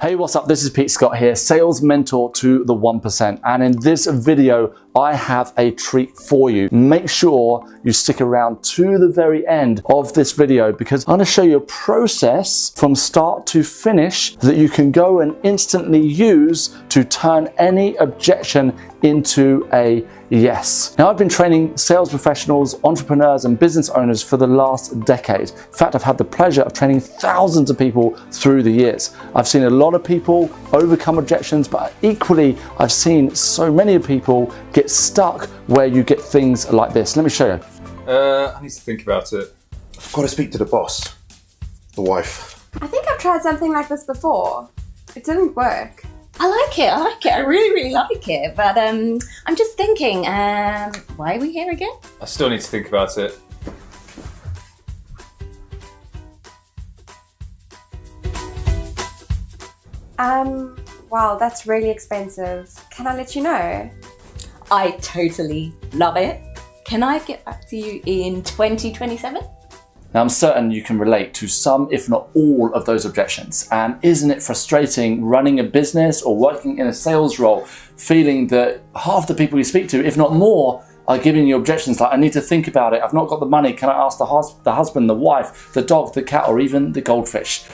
Hey, what's up? This is Pete Scott here, sales mentor to the 1%. And in this video, I have a treat for you. Make sure you stick around to the very end of this video because I'm going to show you a process from start to finish that you can go and instantly use to turn any objection into a yes. Now, I've been training sales professionals, entrepreneurs, and business owners for the last decade. In fact, I've had the pleasure of training thousands of people through the years. I've seen a lot of people overcome objections, but equally, I've seen so many people get stuck where you get things like this. Let me show you. I need to think about it. I've got to speak to the boss, the wife. I think I've tried something like this before. It didn't work. I like it. I really like it. But I'm just thinking, why are we here again? I still need to think about it. Wow, that's really expensive. Can I let you know? I totally love it. Can I get back to you in 2027? Now, I'm certain you can relate to some, if not all, of those objections. And isn't it frustrating running a business or working in a sales role, feeling that half the people you speak to, if not more, are giving you objections like, I need to think about it, I've not got the money, can I ask the husband, the wife, the dog, the cat, or even the goldfish?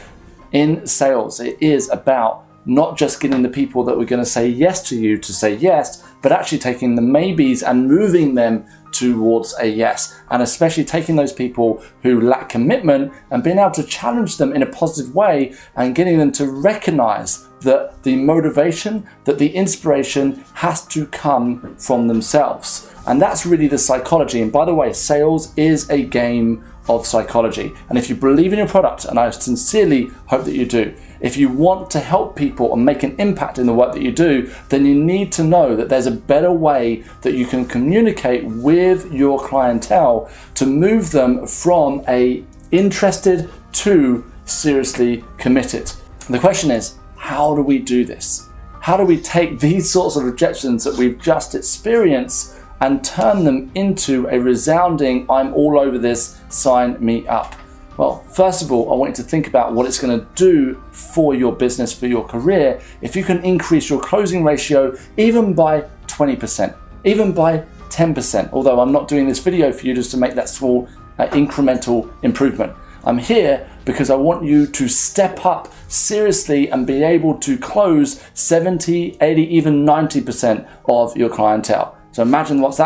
In sales, it is about not just getting the people that were going to say yes to you to say yes, but actually taking the maybes and moving them towards a yes, and especially taking those people who lack commitment and being able to challenge them in a positive way and getting them to recognize that the motivation, that the inspiration has to come from themselves. And that's really the psychology. And by the way, sales is a game of psychology. And if you believe in your product, and I sincerely hope that you do, if you want to help people and make an impact in the work that you do, then you need to know that there's a better way that you can communicate with your clientele to move them from a interested to seriously committed. The question is, how do we do this? How do we take these sorts of objections that we've just experienced and turn them into a resounding, I'm all over this, sign me up? Well, first of all, I want you to think about what it's going to do for your business, for your career, if you can increase your closing ratio even by 20%, even by 10%, although I'm not doing this video for you just to make that small incremental improvement. I'm here because I want you to step up seriously and be able to close 70, 80, even 90% of your clientele. So imagine what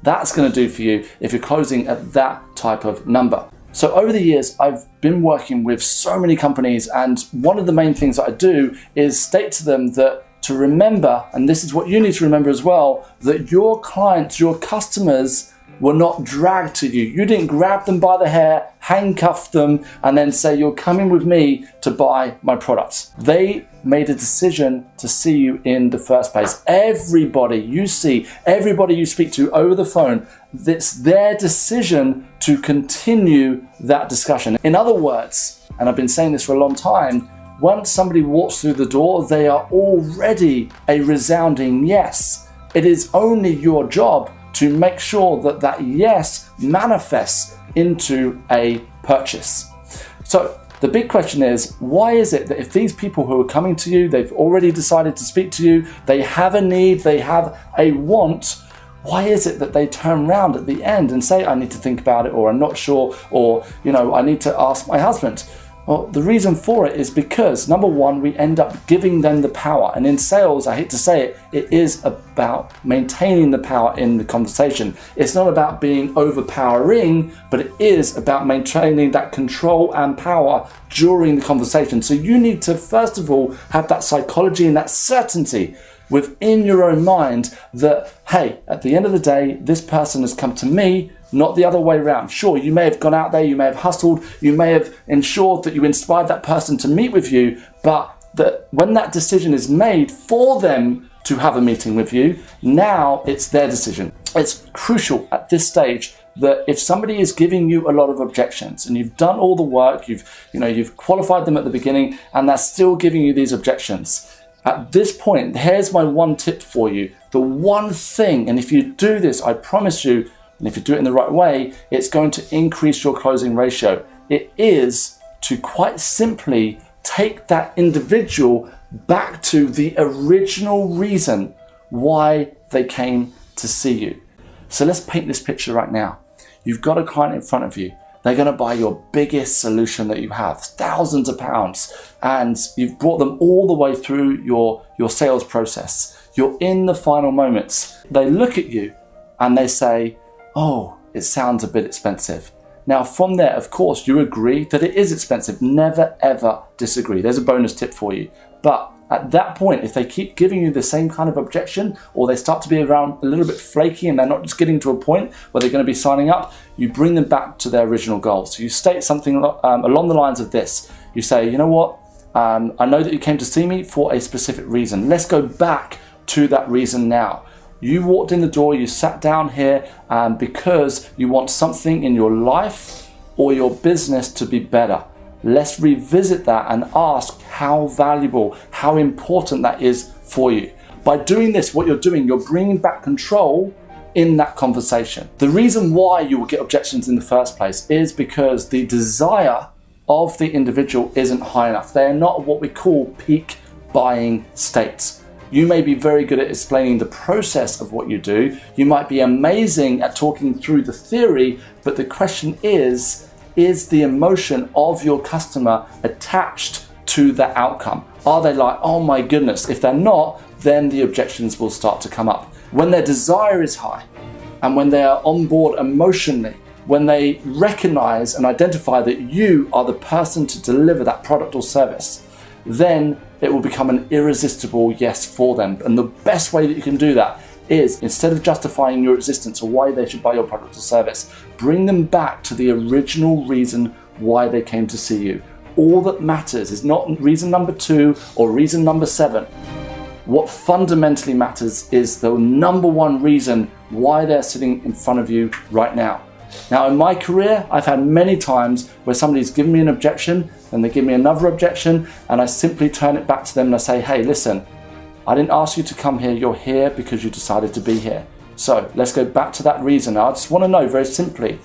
that's going to do for you if you're closing at that type of number. So over the years, I've been working with so many companies, and one of the main things that I do is state to them that to remember, and this is what you need to remember as well, that your clients, your customers were not dragged to you. You didn't grab them by the hair, handcuff them, and then say, you're coming with me to buy my products. They made a decision to see you in the first place. Everybody you see, everybody you speak to over the phone, it's their decision to continue that discussion. In other words, and I've been saying this for a long time, once somebody walks through the door, they are already a resounding yes. It is only your job to make sure that that yes manifests into a purchase. So the big question is, why is it that if these people who are coming to you, they've already decided to speak to you, they have a need, they have a want, why is it that they turn around at the end and say, I need to think about it, or I'm not sure, or, I need to ask my husband? Well, the reason for it is because, number one, we end up giving them the power. And in sales, I hate to say it, it is about maintaining the power in the conversation. It's not about being overpowering, but it is about maintaining that control and power during the conversation. So you need to, first of all, have that psychology and that certainty within your own mind that, hey, at the end of the day, this person has come to me, not the other way around. Sure, you may have gone out there, you may have hustled, you may have ensured that you inspired that person to meet with you, but when that decision is made for them to have a meeting with you, now it's their decision. It's crucial at this stage that if somebody is giving you a lot of objections and you've done all the work, you've qualified them at the beginning and they're still giving you these objections, at this point, here's my one tip for you. The one thing, and if you do this, I promise you, and if you do it in the right way, it's going to increase your closing ratio. It is to quite simply take that individual back to the original reason why they came to see you. So let's paint this picture right now. You've got a client in front of you. They're going to buy your biggest solution that you have, thousands of pounds, and you've brought them all the way through your sales process. You're in the final moments. They look at you and they say, oh, it sounds a bit expensive. Now from there, of course, you agree that it is expensive. Never, ever disagree. There's a bonus tip for you. But at that point, if they keep giving you the same kind of objection, or they start to be around a little bit flaky and they're not just getting to a point where they're going to be signing up, you bring them back to their original goal. So you state something along the lines of this. You say, you know what? I know that you came to see me for a specific reason. Let's go back to that reason now. You walked in the door, you sat down here because you want something in your life or your business to be better. Let's revisit that and ask how valuable, how important that is for you. By doing this, what you're doing, you're bringing back control in that conversation. The reason why you will get objections in the first place is because the desire of the individual isn't high enough. They are not what we call peak buying states. You may be very good at explaining the process of what you do. You might be amazing at talking through the theory, but the question is the emotion of your customer attached to the outcome? Are they like, oh my goodness? If they're not, then the objections will start to come up. When their desire is high and when they are on board emotionally, when they recognize and identify that you are the person to deliver that product or service, then it will become an irresistible yes for them. And the best way that you can do that is, instead of justifying your existence or why they should buy your product or service, bring them back to the original reason why they came to see you. All that matters is not reason number 2 or reason number 7. What fundamentally matters is the number 1 reason why they're sitting in front of you right now. Now, in my career, I've had many times where somebody's given me an objection and they give me another objection, and I simply turn it back to them and I say, hey, listen, I didn't ask you to come here. You're here because you decided to be here. So let's go back to that reason. Now, I just want to know very simply,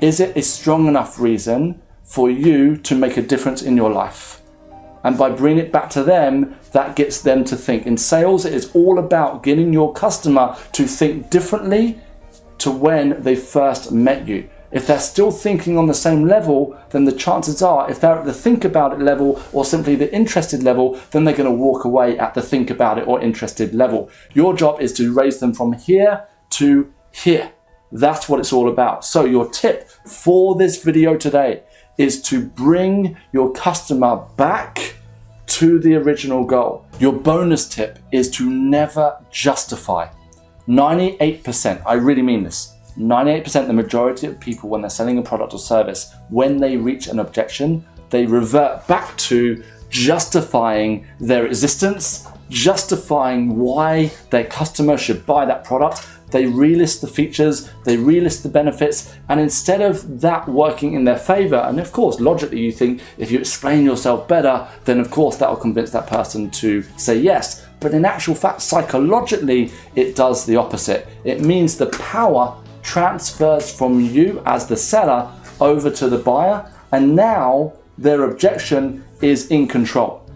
is it a strong enough reason for you to make a difference in your life? And by bringing it back to them, that gets them to think. In sales, it is all about getting your customer to think differently to when they first met you. If they're still thinking on the same level, then the chances are, if they're at the think about it level or simply the interested level, then they're going to walk away at the think about it or interested level. Your job is to raise them from here to here. That's what it's all about. So your tip for this video today is to bring your customer back to the original goal. Your bonus tip is to never justify. 98%, I really mean this, 98%, the majority of people, when they're selling a product or service, when they reach an objection, they revert back to justifying their existence, justifying why their customer should buy that product. They relist the features, they relist the benefits, and instead of that working in their favor, and of course, logically you think if you explain yourself better, then of course that will convince that person to say yes. But in actual fact, psychologically, it does the opposite. It means the power transfers from you as the seller over to the buyer, and now their objection is in control.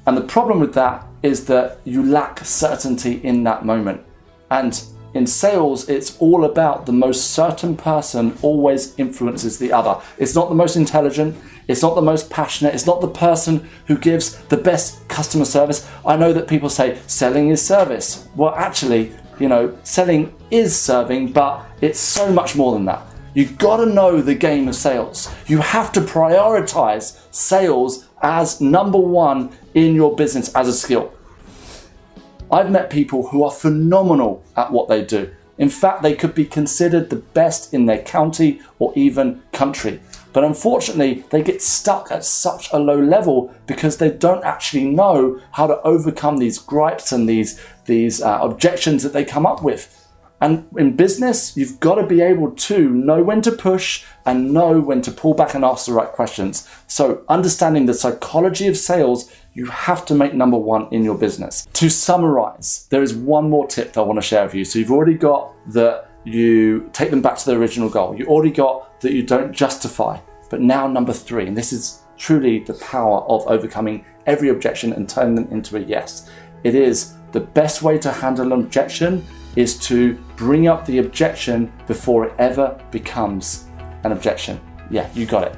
And the problem with that is that you lack certainty in that moment. And in sales, it's all about the most certain person always influences the other. It's not the most intelligent, it's not the most passionate, it's not the person who gives the best customer service. I know that people say selling is service. Well, actually, selling is serving, but it's so much more than that. You've got to know the game of sales. You have to prioritize sales as number 1 in your business as a skill. I've met people who are phenomenal at what they do. In fact, they could be considered the best in their county or even country. But unfortunately, they get stuck at such a low level because they don't actually know how to overcome these gripes and these objections that they come up with. And in business, you've got to be able to know when to push and know when to pull back and ask the right questions. So understanding the psychology of sales, you have to make number 1 in your business. To summarize, there is one more tip that I want to share with you. So you've already got that you take them back to their original goal. You already got that you don't justify. But now number 3, and this is truly the power of overcoming every objection and turning them into a yes. It is the best way to handle an objection is to bring up the objection before it ever becomes an objection. Yeah, you got it.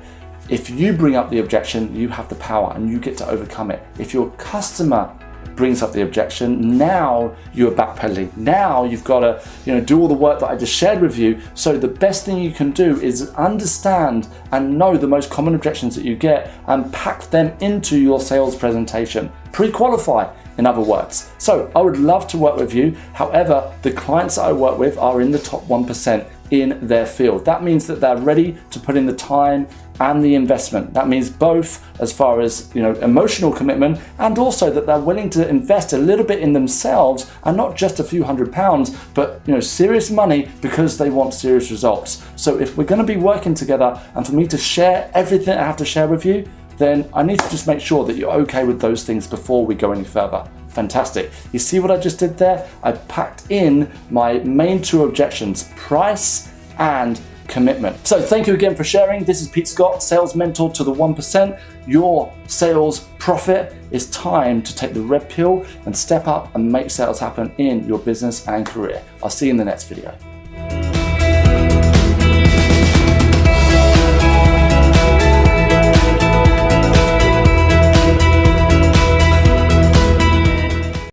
If you bring up the objection, you have the power and you get to overcome it. If your customer brings up the objection, now you're backpedaling. Now you've got to, do all the work that I just shared with you. So the best thing you can do is understand and know the most common objections that you get and pack them into your sales presentation. Pre-qualify, in other words. So I would love to work with you. However, the clients that I work with are in the top 1% in their field. That means that they're ready to put in the time and the investment. That means both as far as emotional commitment, and also that they're willing to invest a little bit in themselves and not just a few £100s, but serious money because they want serious results. So if we're going to be working together and for me to share everything I have to share with you, then I need to just make sure that you're okay with those things before we go any further. Fantastic. You see what I just did there? I packed in my main two objections, price and commitment. So thank you again for sharing. This is Pete Scott, Sales Mentor to the 1%. Your sales profit. It's time to take the red pill and step up and make sales happen in your business and career. I'll see you in the next video.